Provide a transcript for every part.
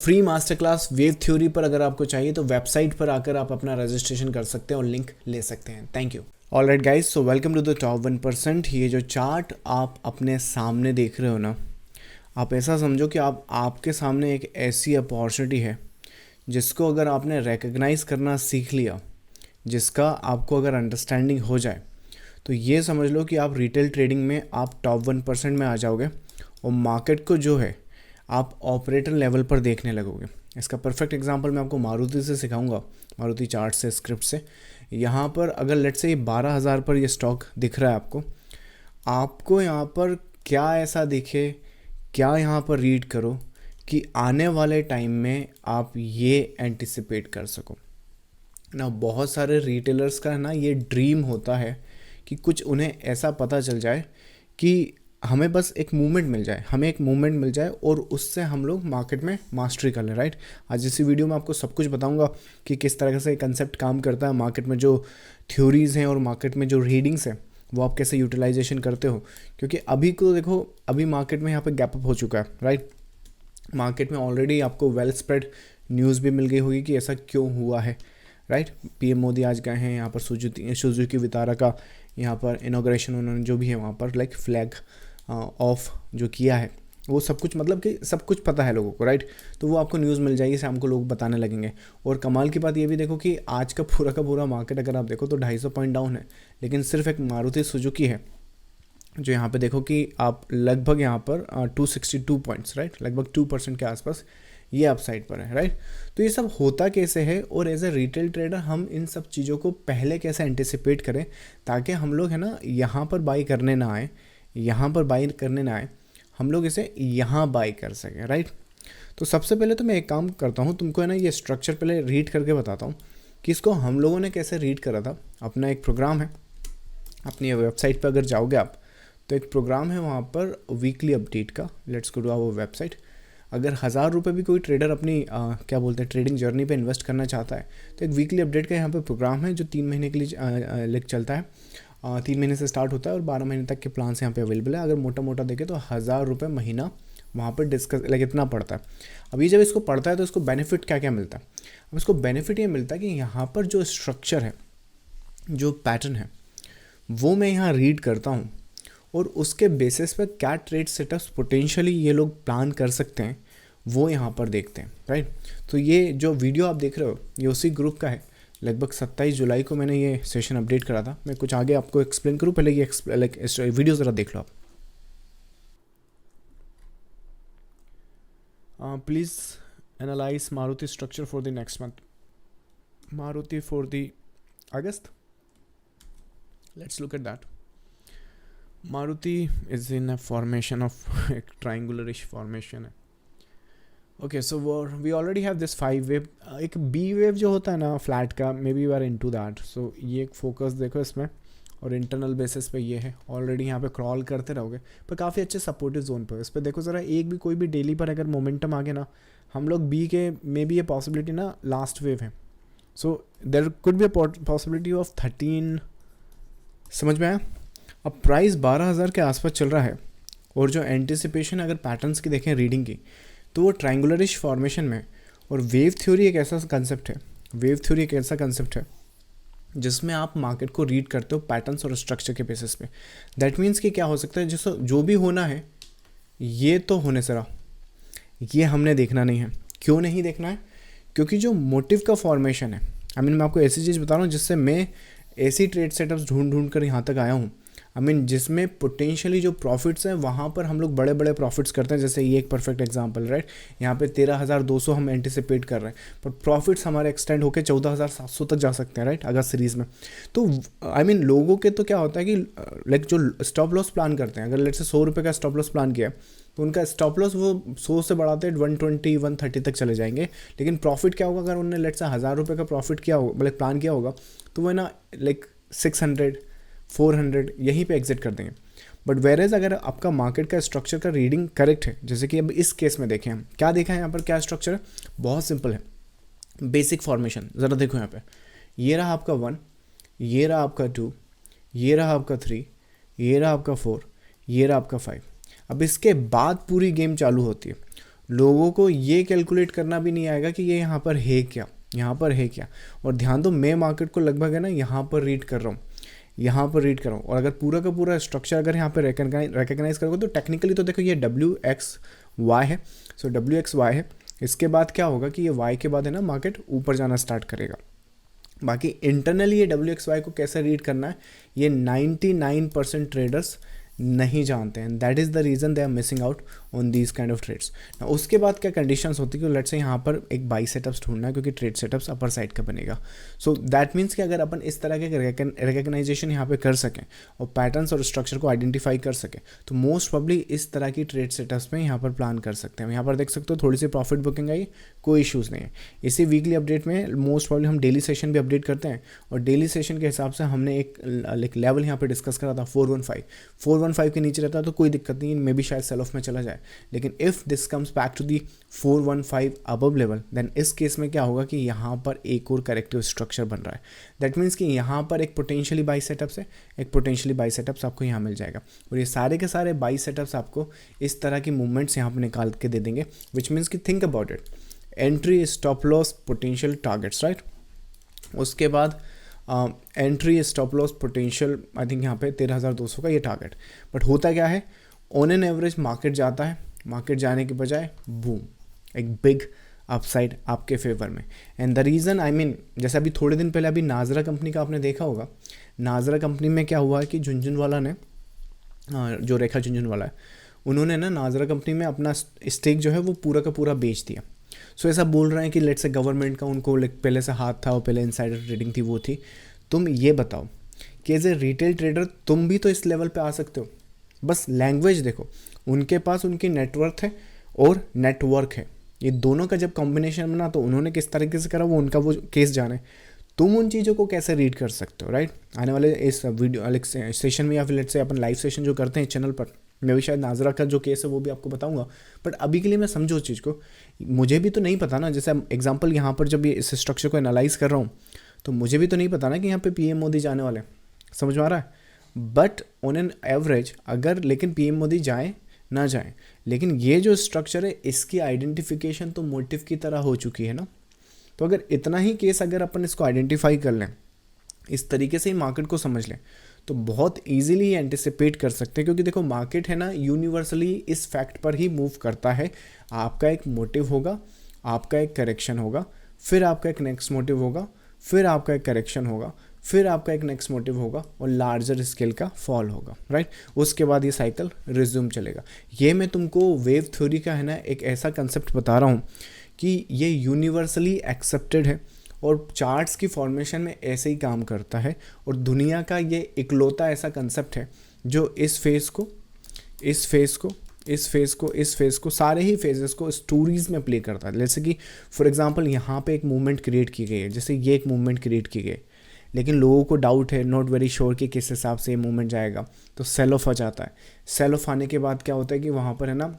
Free master class wave theory पर अगर आपको चाहिए तो वेबसाइट पर आकर आप अपना रजिस्ट्रेशन कर सकते हैं और लिंक ले सकते हैं। Thank you. Alright guys, so welcome to the top 1%। ये जो चार्ट आप अपने सामने देख रहे हो ना, आप ऐसा समझो कि आपके सामने एक ऐसी अपॉर्चुनिटी है जिसको अगर आपने रिकग्नाइज़ करना सीख लिया, जिसका आपको अगर अंडरस्टैंडिंग हो जाए, तो ये समझ लो कि आप रिटेल ट्रेडिंग में आप टॉप 1% में आ जाओगे और मार्केट को जो है आप ऑपरेटर लेवल पर देखने लगोगे। इसका परफेक्ट एग्जांपल मैं आपको मारुति से सिखाऊंगा, मारुति चार्ट से, स्क्रिप्ट से। यहाँ पर अगर लेट्स से 12,000 पर ये स्टॉक दिख रहा है आपको यहाँ पर क्या ऐसा दिखे, क्या यहाँ पर रीड करो कि आने वाले टाइम में आप ये एंटिसिपेट कर सको ना। बहुत सारे रिटेलर्स का ना ये ड्रीम होता है कि कुछ उन्हें ऐसा पता चल जाए कि हमें बस एक मूवमेंट मिल जाए और उससे हम लोग मार्केट में मास्टरी कर लें, राइट। आज इसी वीडियो में आपको सब कुछ बताऊंगा कि किस तरह से कंसेप्ट काम करता है, मार्केट में जो थ्योरीज़ हैं और मार्केट में जो रीडिंग्स हैं वो आप कैसे यूटिलाइजेशन करते हो। क्योंकि अभी को देखो, अभी मार्केट में यहाँ पे गैप अप हो चुका है, राइट। मार्केट में ऑलरेडी आपको वेल स्प्रेड न्यूज़ भी मिल गई होगी कि ऐसा क्यों हुआ है, राइट। पीएम मोदी आज गए हैं यहाँ पर, सुजुकी वितारा का यहाँ पर इनॉग्रेशन उन्होंने जो भी है वहाँ पर लाइक फ्लैग ऑफ जो किया है, वो सब कुछ मतलब कि सब कुछ पता है लोगों को, राइट। तो वो आपको न्यूज़ मिल जाएगी, शाम को लोग बताने लगेंगे। और कमाल की बात ये भी देखो कि आज का पूरा मार्केट अगर आप देखो तो 250 पॉइंट डाउन है, लेकिन सिर्फ एक मारुति सुजुकी है जो यहाँ पे देखो कि आप लगभग यहाँ पर 262 पॉइंट्स, राइट, लगभग 2% के आसपास ये अप साइड पर है, राइट। तो ये सब होता कैसे है और एज ए रिटेल ट्रेडर हम इन सब चीज़ों को पहले कैसे एंटिसिपेट करें ताकि हम लोग है ना यहाँ पर बाई करने ना आए, हम लोग इसे यहाँ बाई कर सकें, राइट। तो सबसे पहले तो मैं एक काम करता हूँ, तुमको है ना ये स्ट्रक्चर पहले रीड करके बताता हूँ कि इसको हम लोगों ने कैसे रीड करा था। अपना एक प्रोग्राम है, अपनी वेबसाइट पर अगर जाओगे आप तो एक प्रोग्राम है वहाँ पर वीकली अपडेट का। Let's go to our website. अगर 1,000 रुपये भी कोई ट्रेडर अपनी क्या बोलते हैं ट्रेडिंग जर्नी पे इन्वेस्ट करना चाहता है तो एक वीकली अपडेट का यहाँ पर प्रोग्राम है जो 3 महीने के लिए चलता है। 3 महीने से स्टार्ट होता है और 12 महीने तक के प्लान्स यहाँ पे अवेलेबल है। अगर मोटा देखें तो 1,000 रुपये महीना वहाँ पर डिस्कस लाइक इतना पड़ता है। अभी जब इसको पढ़ता है तो इसको बेनिफिट क्या मिलता है। अब इसको बेनिफिट ये मिलता है कि यहाँ पर जो स्ट्रक्चर है, जो पैटर्न है, वो मैं यहाँ रीड करता हूँ और उसके बेसिस पर क्या ट्रेड सेटअप्स पोटेंशियली ये लोग प्लान कर सकते हैं वो यहाँ पर देखते हैं, राइट। तो ये जो वीडियो आप देख रहे हो ये उसी ग्रुप का है। लगभग 27 जुलाई को मैंने ये सेशन अपडेट करा था। मैं कुछ आगे आपको एक्सप्लेन करूँ, पहले ये लाइक वीडियो ज़रा देख लो आप। Please analyse Maruti structure for the next month, Maruti for the August. Let's look at that. Maruti is in a formation of एक ट्राइंगुलरिश फॉर्मेशन है। Okay, so we already have this 5 wave. एक बी वेव जो होता है ना फ्लैट का, maybe we are into that. So ये एक फोकस देखो इसमें और इंटरनल बेसिस पे ये है। ऑलरेडी यहाँ पे क्रॉल करते रहोगे पर काफ़ी अच्छे सपोर्टिव जोन पर। इस पर देखो ज़रा, एक भी कोई भी डेली पर अगर मोमेंटम आ गया ना, हम लोग बी के मे बी ये पॉसिबिलिटी ना लास्ट वेव है। So there could be a possibility of 13। समझ में आया। अब प्राइस 12,000 के आसपास चल रहा है और जो एंटिसिपेशन अगर पैटर्न्स की देखें रीडिंग की तो वो ट्रायंगुलरिश फॉर्मेशन में। और वेव थ्योरी एक ऐसा कंसेप्ट है जिसमें आप मार्केट को रीड करते हो पैटर्न्स और स्ट्रक्चर के बेसिस पे। दैट मीन्स कि क्या हो सकता है, जो भी होना है ये तो होने से रहा, ये हमने देखना नहीं है। क्यों नहीं देखना है? क्योंकि जो मोटिव का फॉर्मेशन है, मैं आपको ऐसी चीज़ बता रहा हूँ जिससे मैं ऐसी ट्रेड सेटअप्स ढूंढ कर यहाँ तक आया हूँ। जिसमें पोटेंशियली जो प्रॉफिट्स हैं वहाँ पर हम लोग बड़े प्रॉफिट्स करते हैं। जैसे ये एक परफेक्ट एग्जांपल, राइट। यहाँ पे 13,200 हम एंटिसिपेट कर रहे हैं पर प्रॉफिट्स हमारे एक्सटेंड होकर 14,700 तक जा सकते हैं, राइट, अगर सीरीज़ में। तो लोगों के तो क्या होता है कि लाइक जो स्टॉप लॉस प्लान करते हैं, अगर लेट्स से 100 रुपये का स्टॉप लॉस प्लान किया तो उनका स्टॉप लॉस वो 100 से बढ़ाते 120 130 तक चले जाएंगे। लेकिन प्रॉफिट क्या होगा, अगर उन्होंने लेट्स से 1,000 रुपये का प्रॉफिट किया हो, मतलब प्लान किया होगा, तो वो ना लाइक 600 400 यहीं पे एग्जिट कर देंगे। बट वेरेज अगर आपका मार्केट का स्ट्रक्चर का रीडिंग करेक्ट है, जैसे कि अब इस केस में देखें हम क्या देखा है यहाँ पर, क्या स्ट्रक्चर है, बहुत सिंपल है, बेसिक फॉर्मेशन। ज़रा देखो यहाँ पे, ये रहा आपका 1, ये रहा आपका 2, ये रहा आपका 3, ये रहा आपका 4, ये रहा आपका 5। अब इसके बाद पूरी गेम चालू होती है। लोगों को ये कैलकुलेट करना भी नहीं आएगा कि ये यहाँ पर है क्या, यहाँ पर है क्या। और ध्यान दो, मैं मार्केट को लगभग है ना यहाँ पर रीड कर रहा हूँ, यहाँ पर रीड कर रहा हूँ। और अगर पूरा का पूरा स्ट्रक्चर अगर यहाँ पर रिकग्नाइज करोगे तो टेक्निकली तो देखो ये WXY है, सो WXY है। इसके बाद क्या होगा कि ये Y के बाद है ना मार्केट ऊपर जाना स्टार्ट करेगा। बाकी इंटरनली ये WXY को कैसे रीड करना है ये 99% ट्रेडर्स नहीं जानते हैं। That is the reason they are missing out on these kind of trades. उसके बाद क्या कंडीशंस होती है कि लेट्स से यहाँ पर एक बाई सेटअप्स ढूंढना है क्योंकि ट्रेड सेटअप्स अपर साइड का बनेगा। सो दैट मीन्स कि अगर अपन इस तरह के रिकग्नाइजेशन यहाँ पे कर सकें और पैटर्न्स और स्ट्रक्चर को आइडेंटिफाई कर सकें तो मोस्ट प्रॉब्ली इस तरह की ट्रेड सेटअप्स में यहाँ पर प्लान कर सकते हैं। यहाँ पर देख सकते हो थोड़ी सी प्रॉफिट बुकिंग आई, कोई इशूज़ नहीं है। इसी वीकली अपडेट में मोस्ट प्रॉब्ली हम डेली सेशन भी अपडेट करते हैं और डेली सेशन के हिसाब से हमने एक लेवल यहाँ पे डिस्कस करा था 415 के नीचे रहता तो कोई दिक्कत नहीं, मे भी शायद सेल ऑफ में चला जाए। लेकिन if this comes back to the 415 above level then इस केस में क्या होगा कि यहाँ पर एक और करेक्टिव स्ट्रक्चर बन रहा है। दैट मीन्स कि यहाँ पर एक पोटेंशियली बाई सेटअप्स है, एक पोटेंशियली बाई सेटअप्स आपको यहाँ मिल जाएगा। और ये सारे के सारे बाई सेटअप्स आपको इस तरह की मूवमेंट्स यहाँ पर निकाल के दे देंगे, विच मीन्स कि think about it, entry, stop loss, potential targets, right. उसके बाद entry, stop loss, potential, I think यहाँ पे 13,200 का ये टारगेट। बट होता क्या है, ऑन एन एवरेज मार्केट जाता है, मार्केट जाने के बजाय बूम एक बिग अपसाइड आपके फेवर में। And the reason I mean जैसे अभी थोड़े दिन पहले अभी नाजरा कंपनी का आपने देखा होगा, नाजरा कंपनी में क्या हुआ है कि झुनझुनवाला ने जो रेखा झुनझुनवाला है उन्होंने ना नाजरा कंपनी में अपना स्टेक जो है वो पूरा का पूरा बेच दिया। सो ऐसा बोल रहे हैं कि लेट्स से गवर्नमेंट का उनको पहले से हाथ था और पहले इनसाइडर ट्रेडिंग थी वो थी। तुम ये बताओ कि एज ए रिटेल ट्रेडर तुम भी तो इस लेवल पे आ सकते हो, बस लैंग्वेज देखो। उनके पास उनकी नेटवर्थ है और नेटवर्क है, ये दोनों का जब कॉम्बिनेशन बना तो उन्होंने किस तरीके से करा वो उनका वो केस जाने। तुम उन चीज़ों को कैसे रीड कर सकते हो, राइट। आने वाले इस वीडियो सेशन में या फिर let's say upon live session जो करते हैं चैनल पर, मैं भी शायद नाजरा का जो केस है वो भी आपको बताऊंगा। बट अभी के लिए मैं समझो उस चीज़ को, मुझे भी तो नहीं पता ना। जैसे एग्जांपल यहाँ पर जब ये इस स्ट्रक्चर को एनालाइज कर रहा हूँ तो मुझे भी तो नहीं पता ना कि यहाँ पे PM मोदी जाने वाले, समझ में आ रहा है। बट ऑन एन एवरेज अगर लेकिन PM मोदी जाए ना जाए, लेकिन ये जो स्ट्रक्चर है इसकी आइडेंटिफिकेशन तो मोटिव की तरह हो चुकी है ना। तो अगर इतना ही केस अगर अपन इसको आइडेंटिफाई कर लें, इस तरीके से ही मार्केट को समझ लें तो बहुत इजीली एंटिसिपेट कर सकते हैं। क्योंकि देखो मार्केट है ना यूनिवर्सली इस फैक्ट पर ही मूव करता है, आपका एक मोटिव होगा, आपका एक करेक्शन होगा, फिर आपका एक नेक्स्ट मोटिव होगा, फिर आपका एक करेक्शन होगा, फिर आपका एक नेक्स्ट मोटिव होगा और लार्जर स्केल का फॉल होगा, राइट। उसके बाद ये साइकिल रिज्यूम चलेगा। ये मैं तुमको वेव थ्योरी का है ना एक ऐसा कंसेप्ट बता रहा हूँ कि ये यूनिवर्सली एक्सेप्टेड है और चार्ट्स की फॉर्मेशन में ऐसे ही काम करता है। और दुनिया का ये इकलौता ऐसा कंसेप्ट है जो इस फेज़ को, इस फेज़ को, इस फेज़ को, इस फेज़ को, सारे ही फेजेस को स्टोरीज़ में प्ले करता है। जैसे कि फॉर एग्जांपल यहाँ पे एक मूवमेंट क्रिएट की गई है, जैसे ये एक मूवमेंट क्रिएट की गई, लेकिन लोगों को डाउट है, नॉट वेरी श्योर कि किस हिसाब से ये मूवमेंट जाएगा, तो सेल ऑफ आ जाता है। सेल ऑफ आने के बाद क्या होता है कि वहाँ पर है ना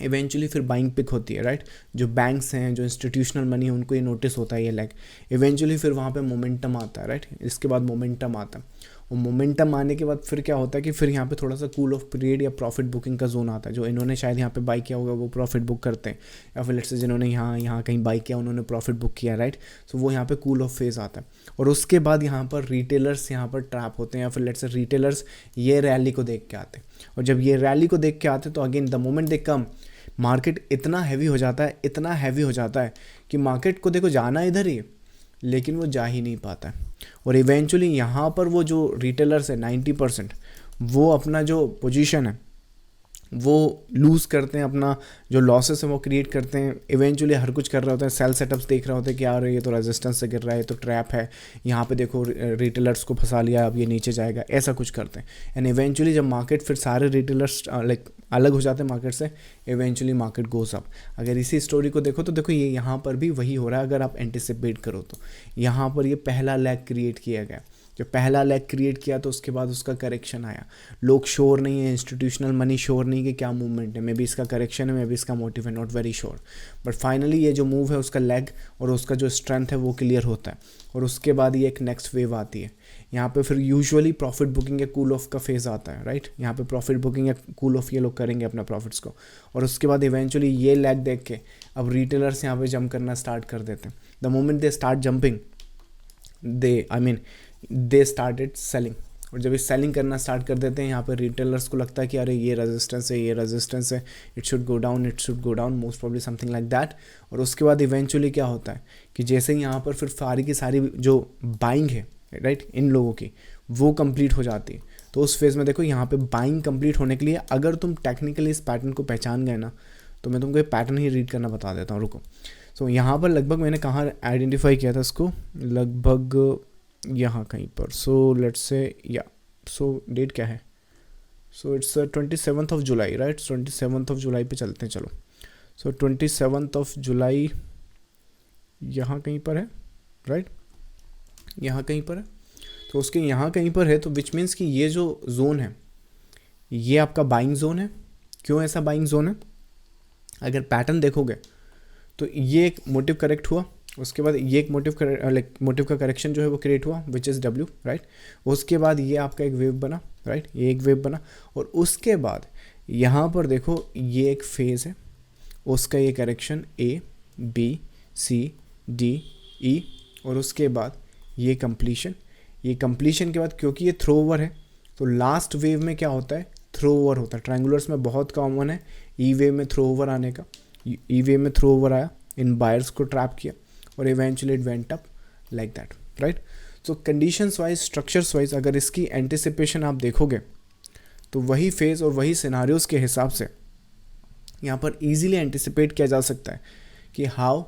इवेंचुअली फिर बाइंग पिक होती है, राइट। जो बैंक्स हैं, जो इंस्टीट्यूशनल मनी है, उनको ये नोटिस होता है ये लैग। इवेंचुअली फिर वहाँ पे मोमेंटम आता है, राइट। इसके बाद मोमेंटम आता है और मोमेंटम आने के बाद फिर क्या होता है कि फिर यहाँ पे थोड़ा सा कूल ऑफ पीरियड या प्रॉफिट बुकिंग का जोन आता है। जो इन्होंने शायद यहाँ पे बाई किया होगा वो प्रॉफिट बुक करते हैं, या फिर लेट्स से जिन्होंने यहाँ कहीं बाई किया उन्होंने प्रॉफिट बुक किया, राइट। सो वो यहाँ पे कूल ऑफ फेज आता है और उसके बाद यहाँ पर रिटेलर्स यहाँ पर ट्रैप होते हैं, या फिर लेट्स से रिटेलर्स ये रैली को देख के आते हैं। और जब ये रैली को देख के आते हैं तो again the moment they come, market इतना हैवी हो जाता है, इतना हैवी हो जाता है कि मार्केट को देखो जाना इधर ही, लेकिन वो जा ही नहीं पाता है। और इवेंचुअली यहाँ पर वो जो रिटेलर्स है 90% वो अपना जो पोजीशन है वो लूज़ करते हैं, अपना जो लॉसेस है वो क्रिएट करते हैं। इवेंचुअली हर कुछ कर रहे होते हैं, सेल सेटअप्स देख रहे होते हैं कि यार ये तो रेजिस्टेंस से गिर रहा है, तो ट्रैप है, यहाँ पे देखो रिटेलर्स को फंसा लिया, अब ये नीचे जाएगा, ऐसा कुछ करते हैं। एंड इवेंचुअली जब मार्केट फिर सारे रिटेलर्स लाइक अलग हो जाते हैं मार्केट से, इवेंचुअली मार्केट गोज अप। अगर इसी स्टोरी को देखो तो देखो ये यहाँ पर भी वही हो रहा है। अगर आप एंटिसिपेट करो तो यहाँ पर ये पहला लैग क्रिएट किया गया जो पहला लेग क्रिएट किया तो उसके बाद उसका करेक्शन आया, लोग श्योर नहीं है, इंस्टीट्यूशनल मनी श्योर नहीं कि क्या मूवमेंट है, मे बी इसका करेक्शन है, मे बी इसका मोटिव है, not very sure, but finally ये जो मूव है उसका लेग और उसका जो स्ट्रेंथ है वो क्लियर होता है, और उसके बाद ये एक नेक्स्ट वेव आती है। यहाँ पे फिर यूजुअली प्रॉफिट बुकिंग या कूल ऑफ का फेज़ आता है, राइट। यहाँ पे प्रॉफिट बुकिंग या कूल ऑफ ये लोग करेंगे अपना प्रॉफिट्स को, और उसके बाद इवेंचुअली ये लेग देख के अब रिटेलर्स यहाँ पे जंप करना स्टार्ट कर देते हैं। The moment they start jumping they started selling, और जब ये सेलिंग करना स्टार्ट कर देते हैं यहाँ पर रिटेलर्स को लगता है कि अरे ये रेजिस्टेंस है, ये रेजिस्टेंस है, it should go down, it should go down, most probably something like that. और उसके बाद इवेंचुअली क्या होता है कि जैसे ही यहाँ पर फिर सारी की सारी जो बाइंग है, राइट, इन लोगों की वो कंप्लीट हो जाती है। तो उस फेज़ में देखो यहाँ पे बाइंग कंप्लीट होने के लिए अगर तुम टेक्निकली इस पैटर्न को पहचान गए ना, तो मैं तुमको ये पैटर्न ही रीड करना बता देता हूँ, रुको। सो यहाँ पर लगभग मैंने कहाँ आइडेंटिफाई किया था इसको, लगभग यहाँ कहीं पर। सो लेट्स से या सो डेट क्या है, सो इट्स 27 जुलाई, राइट, 27 जुलाई पे चलते हैं, चलो। सो 27 जुलाई यहाँ कहीं पर है, राइट, यहाँ कहीं पर है, तो उसके यहाँ कहीं पर है, तो विच मीन्स कि ये जो जोन है ये आपका बाइंग जोन है। क्यों ऐसा बाइंग जोन है, अगर पैटर्न देखोगे तो ये एक मोटिव करेक्ट हुआ, उसके बाद ये एक मोटिव का करेक्शन जो है वो क्रिएट हुआ विच इज़ डब्ल्यू, राइट। उसके बाद ये आपका एक वेव बना, राइट, ये एक वेव बना, और उसके बाद यहाँ पर देखो ये एक फेज़ है, उसका ये correction A B C D E, और उसके बाद ये कंप्लीशन, ये कंप्लीशन के बाद क्योंकि ये थ्रो ओवर है तो लास्ट वेव में क्या होता है, थ्रो ओवर होता है। ट्रायंगुलर्स में बहुत कॉमन है ई वेव में थ्रो ओवर आने का, ई वेव में थ्रो ओवर आया, इन बायर्स को ट्रैप किया और eventually it went up like that, right. So conditions wise, structures wise अगर इसकी एंटिसिपेशन आप देखोगे तो वही फेज़ और वही सिनारियोज के हिसाब से यहाँ पर ईजिली एंटिसिपेट किया जा सकता है कि how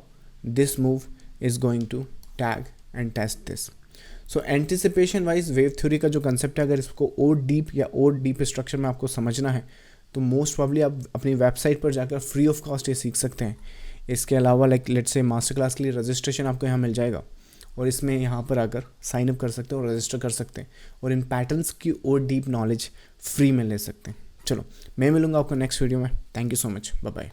this move is going to tag and test this. So anticipation wise wave theory का जो कंसेप्ट है, अगर इसको और डीप स्ट्रक्चर में आपको समझना है तो मोस्ट प्रॉब्ली आप अपनी वेबसाइट पर जाकर फ्री ऑफ कॉस्ट ये सीख सकते हैं। इसके अलावा लेट्स से मास्टर क्लास के लिए रजिस्ट्रेशन आपको यहाँ मिल जाएगा, और इसमें यहाँ पर आकर साइन अप कर सकते हैं और रजिस्टर कर सकते हैं, और इन पैटर्न्स की और डीप नॉलेज फ्री में ले सकते हैं। चलो मैं मिलूँगा आपको नेक्स्ट वीडियो में। Thank you so much, bye bye.